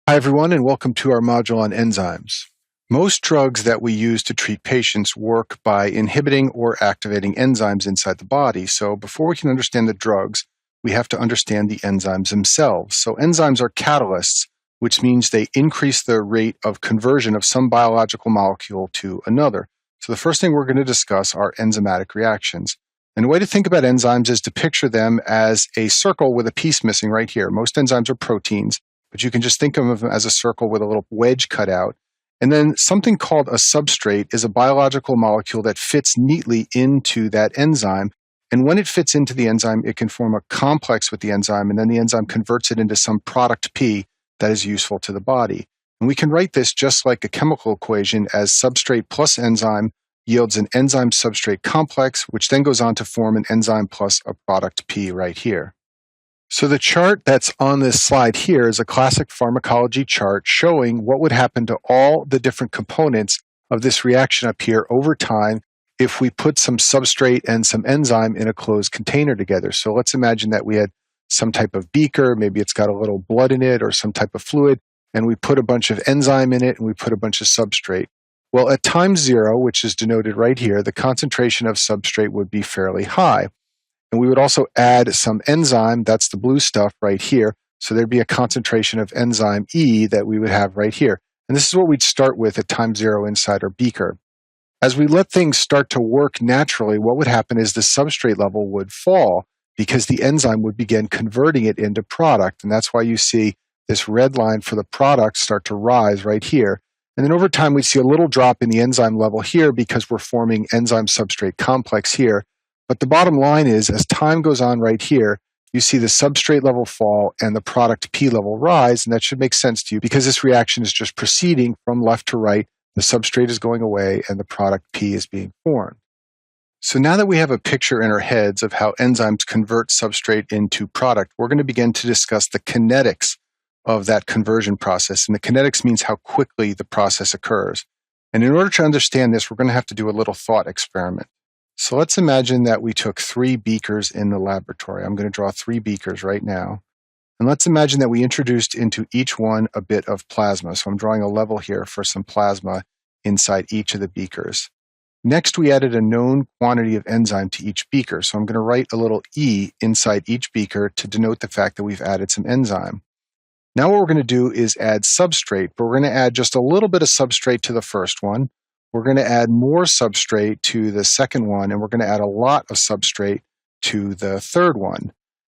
Hi, everyone, and welcome to our module on enzymes. Most drugs that we use to treat patients work by inhibiting or activating enzymes inside the body. So before we can understand the drugs, we have to understand the enzymes themselves. So enzymes are catalysts, which means they increase the rate of conversion of some biological molecule to another. So the first thing we're going to discuss are enzymatic reactions. And the way to think about enzymes is to picture them as a circle with a piece missing right here. Most enzymes are proteins, but you can just think of them as a circle with a little wedge cut out. And then something called a substrate is a biological molecule that fits neatly into that enzyme. And when it fits into the enzyme, it can form a complex with the enzyme, and then the enzyme converts it into some product P that is useful to the body. And we can write this just like a chemical equation as substrate plus enzyme yields an enzyme substrate complex, which then goes on to form an enzyme plus a product P right here. So the chart that's on this slide here is a classic pharmacology chart showing what would happen to all the different components of this reaction up here over time if we put some substrate and some enzyme in a closed container together. So let's imagine that we had some type of beaker, maybe it's got a little blood in it or some type of fluid, and we put a bunch of enzyme in it and we put a bunch of substrate. Well, at time zero, which is denoted right here, the concentration of substrate would be fairly high. And we would also add some enzyme, that's the blue stuff right here. So there'd be a concentration of enzyme E that we would have right here. And this is what we'd start with at time zero inside our beaker. As we let things start to work naturally, what would happen is the substrate level would fall because the enzyme would begin converting it into product. And that's why you see this red line for the product start to rise right here. And then over time, we'd see a little drop in the enzyme level here because we're forming enzyme substrate complex here. But the bottom line is, as time goes on right here, you see the substrate level fall and the product P level rise, and that should make sense to you because this reaction is just proceeding from left to right. The substrate is going away and the product P is being formed. So now that we have a picture in our heads of how enzymes convert substrate into product, we're going to begin to discuss the kinetics of that conversion process. And the kinetics means how quickly the process occurs. And in order to understand this, we're going to have to do a little thought experiment. So let's imagine that we took 3 beakers in the laboratory. I'm going to draw 3 beakers right now. And let's imagine that we introduced into each one a bit of plasma. So I'm drawing a level here for some plasma inside each of the beakers. Next, we added a known quantity of enzyme to each beaker. So I'm going to write a little E inside each beaker to denote the fact that we've added some enzyme. Now what we're going to do is add substrate, but we're going to add just a little bit of substrate to the first one. We're going to add more substrate to the second one, and we're going to add a lot of substrate to the third one.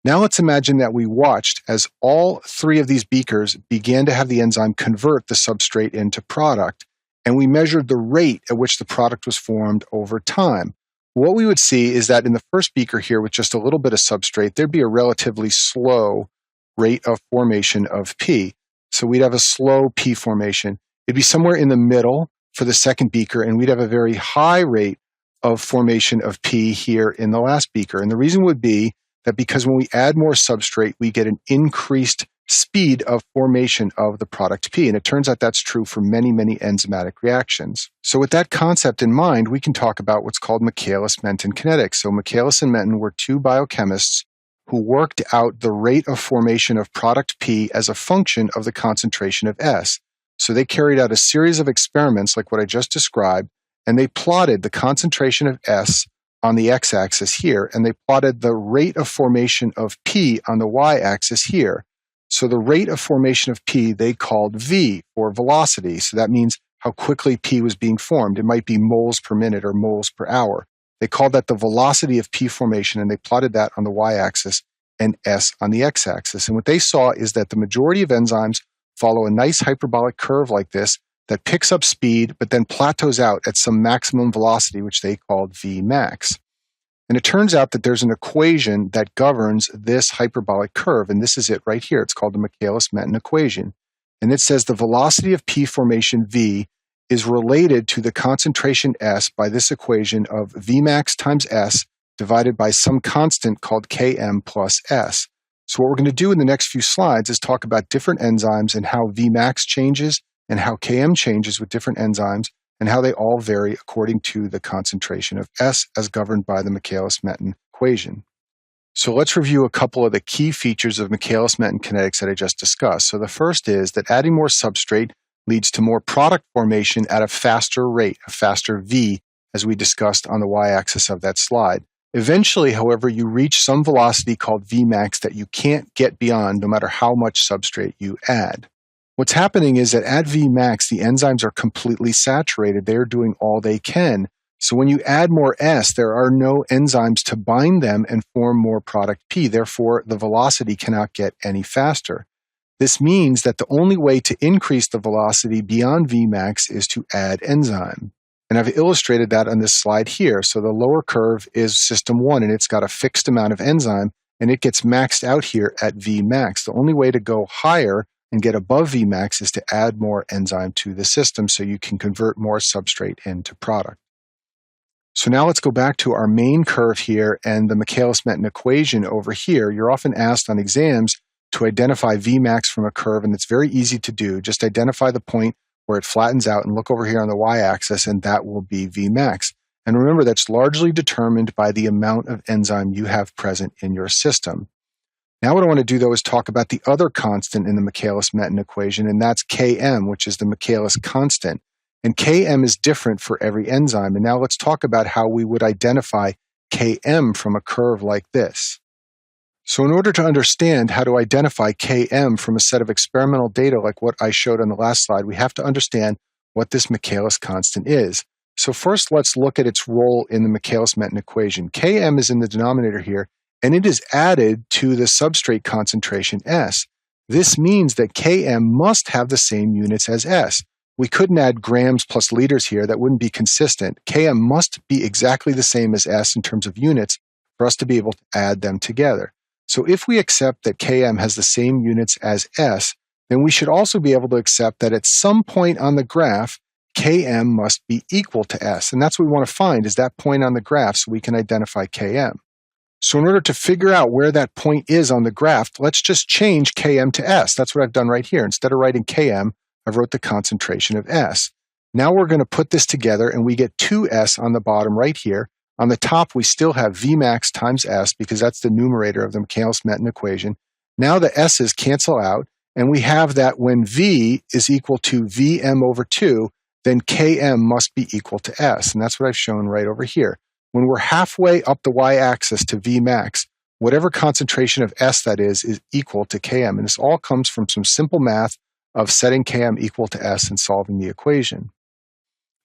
Now let's imagine that we watched as all 3 of these beakers began to have the enzyme convert the substrate into product, and we measured the rate at which the product was formed over time. What we would see is that in the first beaker here with just a little bit of substrate, there'd be a relatively slow rate of formation of P. So we'd have a slow P formation. It'd be somewhere in the middle for the second beaker, and we'd have a very high rate of formation of P here in the last beaker. And the reason would be that because when we add more substrate, we get an increased speed of formation of the product P. And it turns out that's true for many, many enzymatic reactions. So with that concept in mind, we can talk about what's called Michaelis-Menten kinetics. So Michaelis and Menten were 2 biochemists who worked out the rate of formation of product P as a function of the concentration of S. So they carried out a series of experiments like what I just described, and they plotted the concentration of S on the x-axis here, and they plotted the rate of formation of P on the y-axis here. So the rate of formation of P they called V, or velocity. So that means how quickly P was being formed. It might be moles per minute or moles per hour. They called that the velocity of P formation, and they plotted that on the y-axis and S on the x-axis. And what they saw is that the majority of enzymes follow a nice hyperbolic curve like this that picks up speed but then plateaus out at some maximum velocity, which they called V max. And it turns out that there's an equation that governs this hyperbolic curve, and this is it right here. It's called the Michaelis-Menten equation. And it says the velocity of P formation V is related to the concentration S by this equation of V max times S divided by some constant called Km plus S. So what we're going to do in the next few slides is talk about different enzymes and how Vmax changes and how Km changes with different enzymes and how they all vary according to the concentration of S as governed by the Michaelis-Menten equation. So let's review a couple of the key features of Michaelis-Menten kinetics that I just discussed. So the first is that adding more substrate leads to more product formation at a faster rate, a faster V, as we discussed on the y-axis of that slide. Eventually, however, you reach some velocity called Vmax that you can't get beyond no matter how much substrate you add. What's happening is that at Vmax, the enzymes are completely saturated. They're doing all they can. So when you add more S, there are no enzymes to bind them and form more product P. Therefore, the velocity cannot get any faster. This means that the only way to increase the velocity beyond Vmax is to add enzyme. And I've illustrated that on this slide here. So the lower curve is system 1, and it's got a fixed amount of enzyme, and it gets maxed out here at Vmax. The only way to go higher and get above Vmax is to add more enzyme to the system so you can convert more substrate into product. So now let's go back to our main curve here and the Michaelis-Menten equation over here. You're often asked on exams to identify Vmax from a curve, and it's very easy to do. Just identify the point where it flattens out and look over here on the y-axis, and that will be Vmax. And remember, that's largely determined by the amount of enzyme you have present in your system. Now what I want to do, though, is talk about the other constant in the Michaelis-Menten equation, and that's Km, which is the Michaelis constant. And Km is different for every enzyme. And now let's talk about how we would identify Km from a curve like this. So in order to understand how to identify Km from a set of experimental data like what I showed on the last slide, we have to understand what this Michaelis constant is. So first, let's look at its role in the Michaelis-Menten equation. Km is in the denominator here, and it is added to the substrate concentration S. This means that Km must have the same units as S. We couldn't add grams plus liters here. That wouldn't be consistent. Km must be exactly the same as S in terms of units for us to be able to add them together. So if we accept that Km has the same units as S, then we should also be able to accept that at some point on the graph, Km must be equal to S. And that's what we want to find, is that point on the graph so we can identify Km. So in order to figure out where that point is on the graph, let's just change Km to S. That's what I've done right here. Instead of writing Km, I've wrote the concentration of S. Now we're going to put this together, and we get 2S on the bottom right here. On the top, we still have Vmax times S, because that's the numerator of the Michaelis-Menten equation. Now the S's cancel out, and we have that when V is equal to Vm over 2, then Km must be equal to S. And that's what I've shown right over here. When we're halfway up the y-axis to Vmax, whatever concentration of S that is equal to Km. And this all comes from some simple math of setting Km equal to S and solving the equation.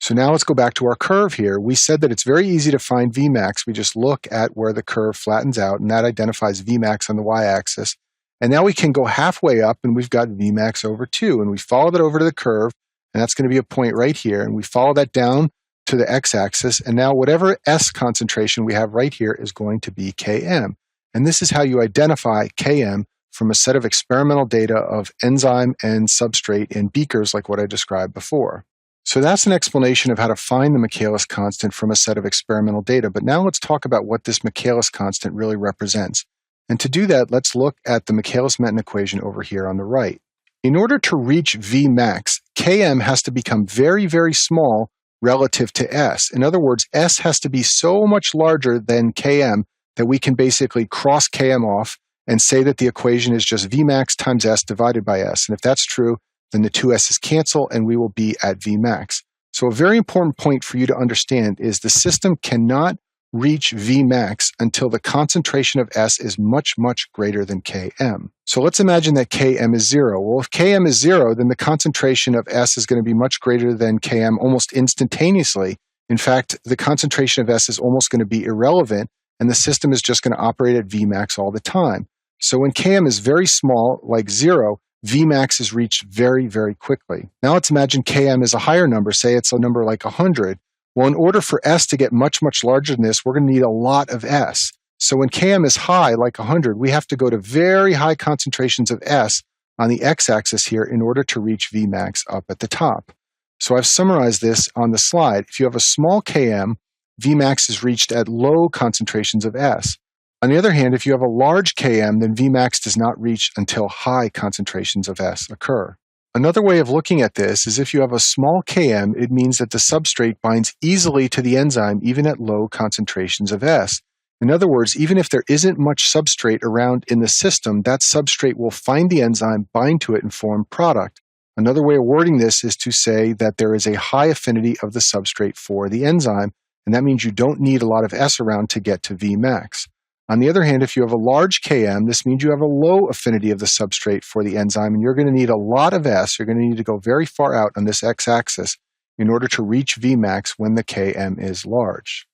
So now let's go back to our curve here. We said that it's very easy to find Vmax. We just look at where the curve flattens out, and that identifies Vmax on the y-axis. And now we can go halfway up, and we've got Vmax over 2. And we follow that over to the curve, and that's going to be a point right here. And we follow that down to the x-axis, and now whatever S concentration we have right here is going to be Km. And this is how you identify Km from a set of experimental data of enzyme and substrate in beakers like what I described before. So that's an explanation of how to find the Michaelis constant from a set of experimental data. But now let's talk about what this Michaelis constant really represents. And to do that, let's look at the Michaelis-Menten equation over here on the right. In order to reach Vmax, Km has to become very, very small relative to S. In other words, S has to be so much larger than Km that we can basically cross Km off and say that the equation is just Vmax times S divided by S. And if that's true, then the two S's cancel and we will be at Vmax. So a very important point for you to understand is the system cannot reach Vmax until the concentration of S is much, much greater than Km. So let's imagine that Km is 0. Well, if Km is 0, then the concentration of S is going to be much greater than Km almost instantaneously. In fact, the concentration of S is almost going to be irrelevant, and the system is just going to operate at Vmax all the time. So when Km is very small, like 0, Vmax is reached very, very quickly. Now let's imagine Km is a higher number, say it's a number like 100. Well, in order for S to get much, much larger than this, we're going to need a lot of S. So when Km is high, like 100, we have to go to very high concentrations of S on the x-axis here in order to reach Vmax up at the top. So I've summarized this on the slide. If you have a small Km, Vmax is reached at low concentrations of S. On the other hand, if you have a large Km, then Vmax does not reach until high concentrations of S occur. Another way of looking at this is if you have a small Km, it means that the substrate binds easily to the enzyme even at low concentrations of S. In other words, even if there isn't much substrate around in the system, that substrate will find the enzyme, bind to it, and form product. Another way of wording this is to say that there is a high affinity of the substrate for the enzyme, and that means you don't need a lot of S around to get to Vmax. On the other hand, if you have a large Km, this means you have a low affinity of the substrate for the enzyme, and you're going to need a lot of S. You're going to need to go very far out on this x-axis in order to reach Vmax when the Km is large.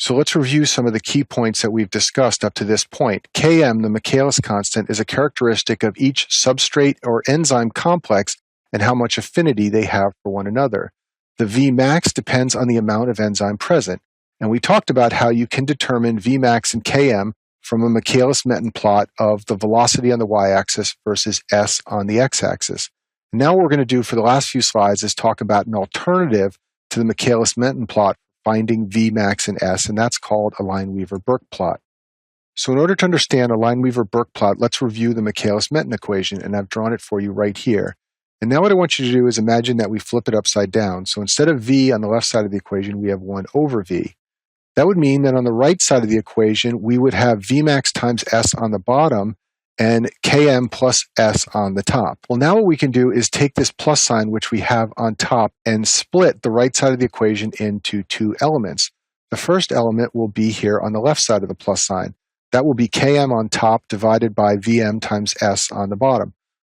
So let's review some of the key points that we've discussed up to this point. Km, the Michaelis constant, is a characteristic of each substrate or enzyme complex and how much affinity they have for one another. The Vmax depends on the amount of enzyme present. And we talked about how you can determine Vmax and Km from a Michaelis-Menten plot of the velocity on the y-axis versus S on the x-axis. Now what we're going to do for the last few slides is talk about an alternative to the Michaelis-Menten plot finding Vmax and S, and that's called a Lineweaver-Burke plot. So in order to understand a Lineweaver-Burke plot, let's review the Michaelis-Menten equation, and I've drawn it for you right here. And now what I want you to do is imagine that we flip it upside down. So instead of V on the left side of the equation, we have 1 over V. That would mean that on the right side of the equation, we would have Vmax times S on the bottom and Km plus S on the top. Well, now what we can do is take this plus sign, which we have on top, and split the right side of the equation into 2 elements. The first element will be here on the left side of the plus sign. That will be Km on top divided by Vm times S on the bottom.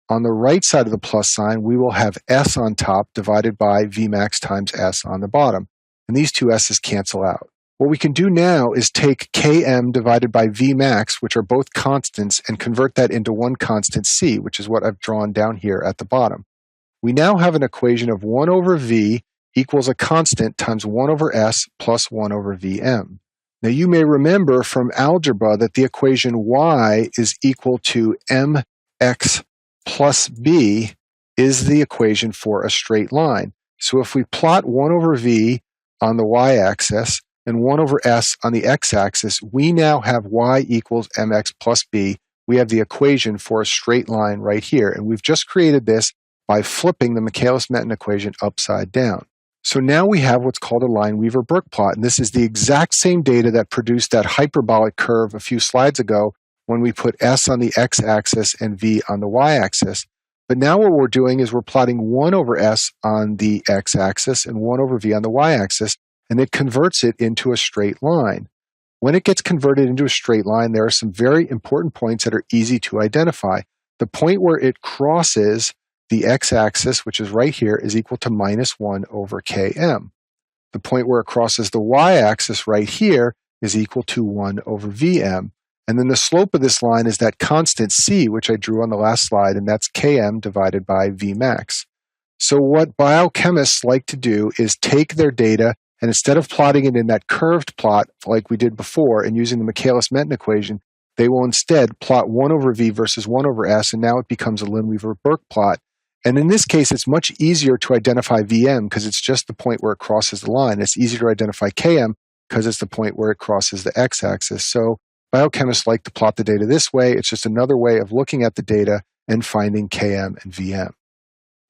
On the right side of the plus sign, we will have S on top divided by Vmax times S on the bottom. And these two S's cancel out. What we can do now is take Km divided by Vmax, which are both constants, and convert that into one constant C, which is what I've drawn down here at the bottom. We now have an equation of 1 over V equals a constant times 1 over S plus 1 over Vm. Now you may remember from algebra that the equation y is equal to mx plus b is the equation for a straight line. So if we plot 1 over V on the y-axis, and 1 over S on the x-axis, we now have y equals mx plus b. We have the equation for a straight line right here. And we've just created this by flipping the Michaelis-Menten equation upside down. So now we have what's called a Lineweaver-Burke plot. And this is the exact same data that produced that hyperbolic curve a few slides ago when we put S on the x-axis and V on the y-axis. But now what we're doing is we're plotting 1 over S on the x-axis and 1 over V on the y-axis, and it converts it into a straight line. When it gets converted into a straight line, there are some very important points that are easy to identify. The point where it crosses the x-axis, which is right here, is equal to minus 1 over Km. The point where it crosses the y-axis right here is equal to 1 over Vm. And then the slope of this line is that constant C, which I drew on the last slide, and that's Km divided by Vmax. So what biochemists like to do is take their data, and instead of plotting it in that curved plot like we did before and using the Michaelis-Menten equation, they will instead plot 1 over V versus 1 over S, and now it becomes a Lineweaver-Burke plot. And in this case, it's much easier to identify Vm because it's just the point where it crosses the line. It's easier to identify Km because it's the point where it crosses the x-axis. So biochemists like to plot the data this way. It's just another way of looking at the data and finding Km and Vm.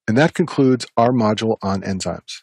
And that concludes our module on enzymes.